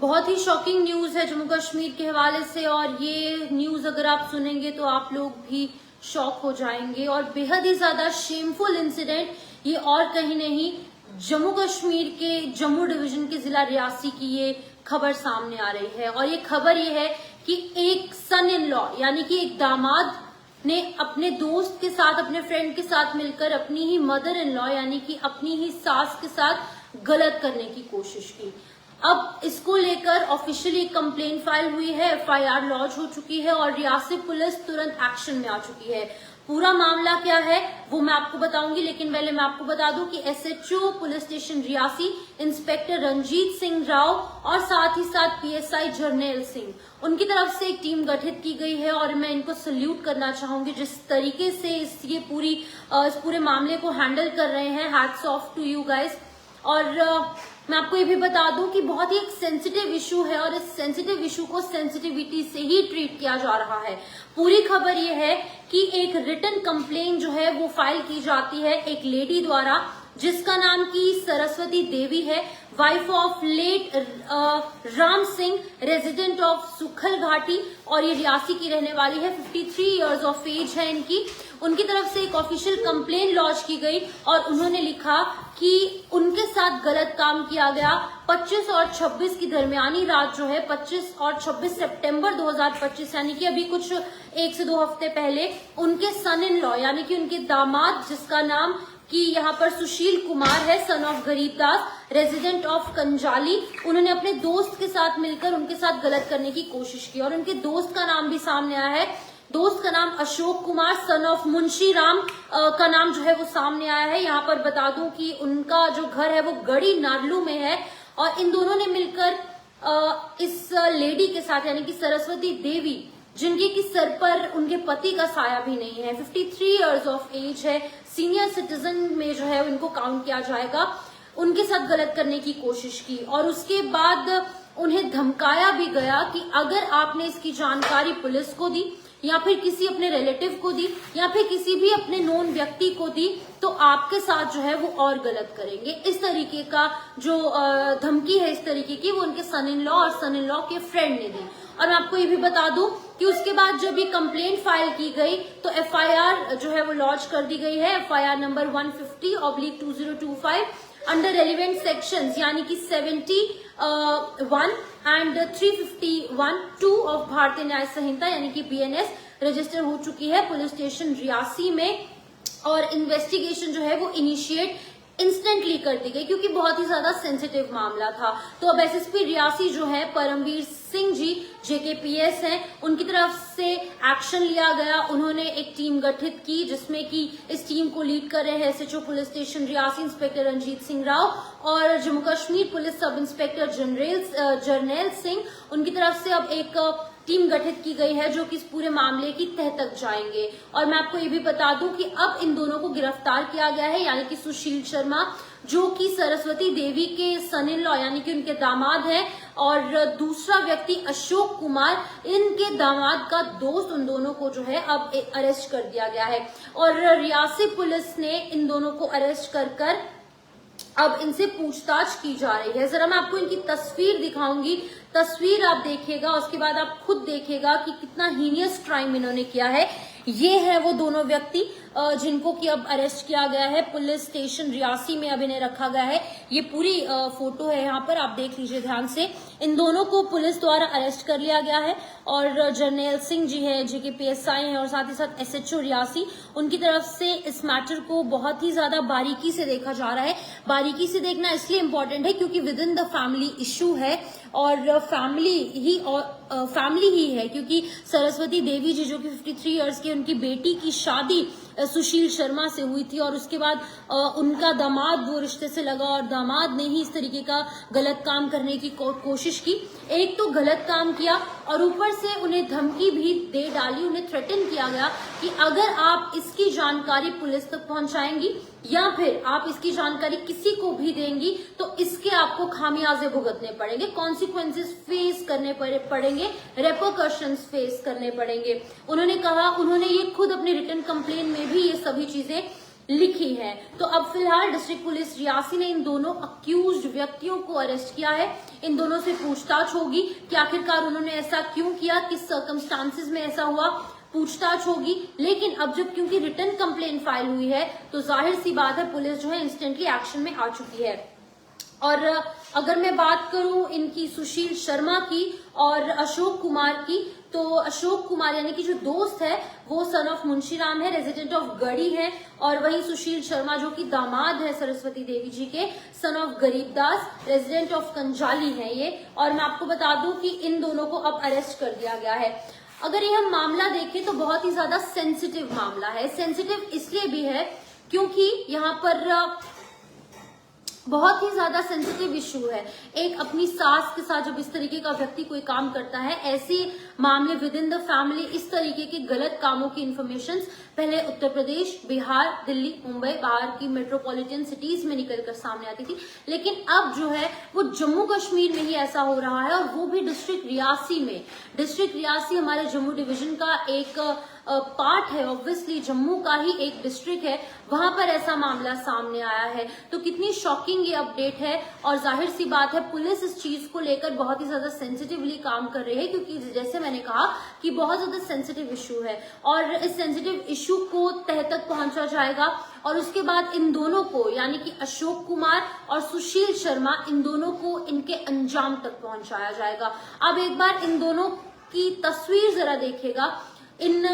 बहुत ही shocking news है जम्मू कश्मीर के हवाले से, और ये न्यूज अगर आप सुनेंगे तो आप लोग भी शॉक हो जाएंगे। और बेहद ही ज्यादा शेमफुल इंसिडेंट ये और कहीं नहीं, जम्मू कश्मीर के जम्मू डिवीजन के जिला रियासी की ये खबर सामने आ रही है। और ये खबर ये है कि एक सन इन लॉ यानी कि एक दामाद ने अपने दोस्त के साथ, अपने फ्रेंड के साथ मिलकर अपनी ही मदर इन लॉ यानी कि अपनी ही सास के साथ गलत करने की कोशिश की। अब इसको लेकर ऑफिशियली कंप्लेन फाइल हुई है, एफआईआर लॉन्च हो चुकी है और रियासी पुलिस तुरंत एक्शन में आ चुकी है। पूरा मामला क्या है वो मैं आपको बताऊंगी, लेकिन पहले मैं आपको बता दूं कि SHO police station Reasi inspector Ranjit Singh Rao और साथ ही साथ पीएसआई जर्नैल सिंह, उनकी तरफ से एक टीम गठित की गई है। और मैं इनको सल्यूट करना चाहूंगी जिस तरीके से इस पूरे मामले को हैंडल कर रहे हैं। Hats off to you guys. और मैं आपको ये भी बता दूं कि बहुत ही एक सेंसिटिव इशू है और इस सेंसिटिव इशू को सेंसिटिविटी से ही ट्रीट किया जा रहा है। पूरी खबर ये है कि एक रिटन कंप्लेन जो है वो फाइल की जाती है एक लेडी द्वारा, जिसका नाम की सरस्वती देवी है, wife of late Ram Singh, resident of Sukhal Ghati, और ये रियासी की रहने वाली है। 53 इयर्स ऑफ एज है इनकी। उनकी तरफ से एक ऑफिशियल कंप्लेन लॉन्च की गई और उन्होंने लिखा कि उनके साथ गलत काम किया गया। 25 और 26 की दरमियानी रात जो है, 25 और 26 सितंबर 2025 यानी कि अभी कुछ 1 से 2 हफ्ते पहले, उनके सन इन लॉ यानी कि उनके दामाद, जिसका नाम कि यहाँ पर सुशील कुमार है, सन ऑफ गरीब दास, रेजिडेंट ऑफ कंजाली, उन्होंने अपने दोस्त के साथ मिलकर उनके साथ गलत करने की कोशिश की। और उनके दोस्त का नाम भी सामने आया है। दोस्त का नाम अशोक कुमार, सन ऑफ मुंशी राम का नाम जो है वो सामने आया है। यहाँ पर बता दूं कि उनका जो घर है वो गढ़ी नारलू में है। और इन दोनों ने मिलकर इस लेडी के साथ यानी कि सरस्वती देवी, जिनके की सर पर उनके पति का साया भी नहीं है, 53 इयर्स ऑफ एज है, सीनियर सिटीजन में जो है उनको काउंट किया जाएगा, उनके साथ गलत करने की कोशिश की। और उसके बाद उन्हें धमकाया भी गया कि अगर आपने इसकी जानकारी पुलिस को दी या फिर किसी अपने रिलेटिव को दी या फिर किसी भी अपने नोन व्यक्ति को दी तो आपके साथ जो है वो और गलत करेंगे। इस तरीके का जो धमकी है, इस तरीके की, वो उनके सन इन लॉ और सन इन लॉ के फ्रेंड ने दी। और मैं आपको ये भी बता दूं कि उसके बाद जब ये कंप्लेंट फाइल की गई तो एफआईआर जो है वो लॉन्च कर दी गई है। FIR number 150/2025 under relevant sections यानी कि 71 एंड 351(2) ऑफ भारतीय न्याय संहिता यानी कि बीएनएस रजिस्टर हो चुकी है पुलिस स्टेशन रियासी में। और इन्वेस्टिगेशन जो है वो इनिशिएट इंस्टेंटली कर दी गई क्योंकि बहुत ही ज्यादा सेंसिटिव मामला था। तो अब एसएसपी रियासी जो है परमवीर सिंह जी जेकेपीएस हैं, उनकी तरफ से एक्शन लिया गया। उन्होंने एक टीम गठित की जिसमें कि इस टीम को लीड कर रहे हैं SHO police station Reasi inspector Ranjit Singh Rao और Jammu Kashmir police sub inspector Jarnail Singh. उनकी तरफ से अब एक टीम गठित की गई है जो कि इस पूरे मामले की तह तक जाएंगे। और मैं आपको ये भी बता दूं कि अब इन दोनों को गिरफ्तार किया गया है यानी कि सुशील शर्मा जो कि सरस्वती देवी के सन इन लॉ यानी कि उनके दामाद हैं, और दूसरा व्यक्ति अशोक कुमार इनके दामाद का दोस्त, उन दोनों को जो है अब अरेस्ट कर दिया गया है। और रियासी पुलिस ने इन दोनों को अरेस्ट कर अब इनसे पूछताछ की जा रही है। जरा मैं आपको इनकी तस्वीर दिखाऊंगी, तस्वीर आप देखिएगा, उसके बाद आप खुद देखिएगा कि कितना हीनियस क्राइम इन्होंने किया है। ये है वो दोनों व्यक्ति जिनको कि अब अरेस्ट किया गया है पुलिस स्टेशन रियासी में, अब इन्हें रखा गया है। ये पूरी फोटो है यहाँ पर, आप देख लीजिए ध्यान से। इन दोनों को पुलिस द्वारा अरेस्ट कर लिया गया है और जर्नैल सिंह जी है जो कि पीएसआई हैं और साथ ही साथ एसएचओ रियासी, उनकी तरफ से इस मैटर को बहुत ही ज्यादा बारीकी से देखा जा रहा है। बारीकी से देखना इसलिए इम्पोर्टेंट है क्योंकि with in the family issue है और फैमिली ही है क्योंकि सरस्वती देवी जी जो कि 53 इयर्स की, उनकी बेटी की शादी सुशील शर्मा से हुई थी और उसके बाद उनका दामाद वो रिश्ते से लगा और दामाद ने ही इस तरीके का गलत काम करने की कोशिश की। एक तो गलत काम किया और ऊपर से उन्हें धमकी भी दे डाली, उन्हें थ्रेटन किया गया कि अगर आप इसकी जानकारी पुलिस तक पहुंचाएंगी या फिर आप इसकी जानकारी किसी को भी देंगी तो इसके आपको खामियाजे भुगतने पड़ेंगे, कॉन्सिक्वेंसेस फेस करने पड़ेंगे, रेपरकशंस फेस करने पड़ेंगे। उन्होंने कहा, उन्होंने ये खुद अपने रिटन कंप्लेन में भी ये सभी चीजें लिखी है। तो अब फिलहाल डिस्ट्रिक्ट पुलिस रियासी ने इन दोनों अक्यूज्ड व्यक्तियों को अरेस्ट किया है। इन दोनों से पूछताछ होगी कि आखिरकार उन्होंने ऐसा क्यों किया, किस सर्कमस्टांसिस में ऐसा हुआ, पूछताछ होगी। लेकिन अब जब क्योंकि रिटर्न कंप्लेंट फाइल हुई है तो जाहिर सी बात है पुलिस जो है इंस्टेंटली एक्शन में आ चुकी है। और अगर मैं बात करूं इनकी सुशील शर्मा की और अशोक कुमार की, तो अशोक कुमार यानी कि जो दोस्त है वो सन ऑफ मुंशीराम है, रेजिडेंट ऑफ गढ़ी है, और वहीं सुशील शर्मा जो कि दामाद है सरस्वती देवी जी के, son of Garibdas, resident of Kanjali है ये। और मैं आपको बता दूं कि इन दोनों को अब अरेस्ट कर दिया गया है। अगर ये हम मामला देखें तो बहुत ही ज्यादा सेंसिटिव मामला है। सेंसिटिव इसलिए भी है क्योंकि यहाँ पर बहुत ही ज्यादा सेंसिटिव इशू है। एक अपनी सास के साथ जब इस तरीके का व्यक्ति कोई काम करता है, ऐसे मामले विद इन द फैमिली इस तरीके के गलत कामों की इंफॉर्मेशन पहले उत्तर प्रदेश, बिहार, दिल्ली, मुंबई, बाहर की मेट्रोपॉलिटन सिटीज में निकलकर सामने आती थी, लेकिन अब जो है वो जम्मू कश्मीर में ही ऐसा हो रहा है, और वो भी डिस्ट्रिक्ट रियासी में। डिस्ट्रिक्ट रियासी हमारे जम्मू डिवीजन का एक पार्ट है, ऑब्वियसली जम्मू का ही एक डिस्ट्रिक्ट है, वहां पर ऐसा मामला सामने आया है। तो कितनी शॉकिंग ये अपडेट है, और जाहिर सी बात है पुलिस इस चीज को लेकर बहुत ही ज्यादा सेंसिटिवली काम कर रही है, क्योंकि जैसे मैंने कहा कि बहुत ज्यादा सेंसिटिव इशू है, और इस सेंसिटिव इशू को तह तक पहुंचा जाएगा। और उसके बाद इन दोनों को यानी कि अशोक कुमार और सुशील शर्मा, इन दोनों को इनके अंजाम तक पहुंचाया जाएगा। अब एक बार इन दोनों की तस्वीर जरा देखिएगा, इन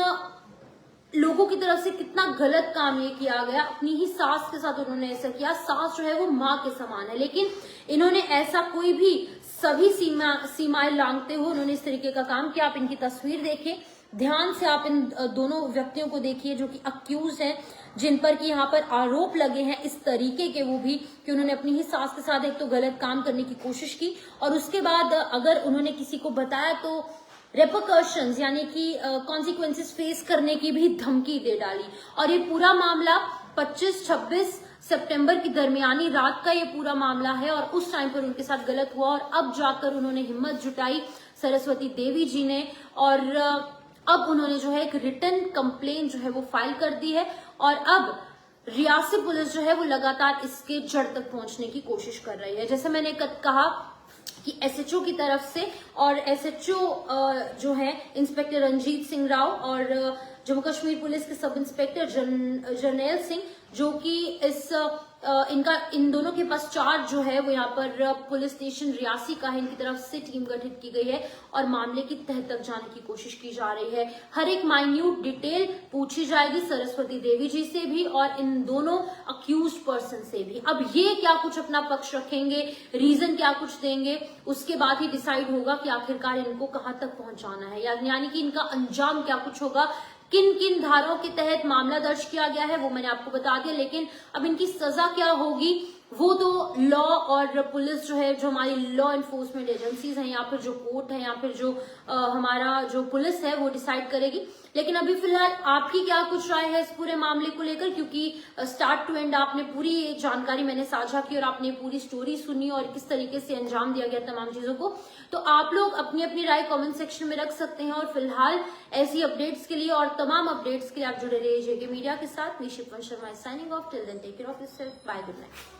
लोगों की तरफ से कितना गलत काम ये किया गया। अपनी ही सास के साथ उन्होंने ऐसा किया। सास जो है वो माँ के समान है, लेकिन इन्होंने ऐसा कोई भी सभी सीमाएं लांघते हुए उन्होंने इस तरीके का काम किया। आप इनकी तस्वीर देखें ध्यान से, आप इन दोनों व्यक्तियों को देखिए जो कि अक्यूज हैं, जिन पर कि यहाँ पर आरोप लगे हैं इस तरीके के, वो भी कि उन्होंने अपनी ही सास के साथ एक तो गलत काम करने की कोशिश की, और उसके बाद अगर उन्होंने किसी को बताया तो रेपरकशंस यानी कि कॉन्सिक्वेंसेस फेस करने की भी धमकी दे डाली। और ये पूरा मामला 25-26 सितंबर की दरमियानी रात का ये पूरा मामला है, और उस टाइम पर उनके साथ गलत हुआ, और अब जाकर उन्होंने हिम्मत जुटाई सरस्वती देवी जी ने, और अब उन्होंने जो है एक रिटर्न कंप्लेंट जो है वो फाइल कर दी है। और अब रियासी पुलिस जो है वो लगातार इसके जड़ तक पहुंचने की कोशिश कर रही है। जैसे मैंने कहा कि एसएचओ की तरफ से, और एसएचओ जो है इंस्पेक्टर रंजीत सिंह राव और जम्मू कश्मीर पुलिस के सब इंस्पेक्टर जर्नैल सिंह, जो कि इन दोनों के पास चार्ज जो है वो यहाँ पर पुलिस स्टेशन रियासी का है, इनकी तरफ से टीम गठित की गई है, और मामले की तह तक जाने की कोशिश की जा रही है। हर एक माइन्यूट डिटेल पूछी जाएगी सरस्वती देवी जी से भी और इन दोनों अक्यूज्ड पर्सन से भी। अब ये क्या कुछ अपना पक्ष रखेंगे, रीजन क्या कुछ देंगे, उसके बाद ही डिसाइड होगा कि आखिरकार इनको कहां तक पहुंचाना है, यानी कि इनका अंजाम क्या कुछ होगा। किन किन धाराओं के तहत मामला दर्ज किया गया है वो मैंने आपको बता दिया, लेकिन अब इनकी सजा क्या होगी वो तो लॉ और पुलिस जो है, जो हमारी लॉ एनफोर्समेंट एजेंसीज हैं या फिर जो कोर्ट है या फिर जो हमारा जो पुलिस है वो डिसाइड करेगी। लेकिन अभी फिलहाल आपकी क्या कुछ राय है इस पूरे मामले को लेकर, क्योंकि स्टार्ट टू एंड आपने पूरी जानकारी मैंने साझा की और आपने पूरी स्टोरी सुनी और किस तरीके से अंजाम दिया गया तमाम चीजों को। तो आप लोग अपनी अपनी राय कमेंट सेक्शन में रख सकते हैं, और फिलहाल ऐसी अपडेट्स के लिए और तमाम अपडेट्स के लिए आप जुड़े रहिए जेके मीडिया के साथ। Me Shifan Sharma signing off, till then take care of yourself, bye, good night.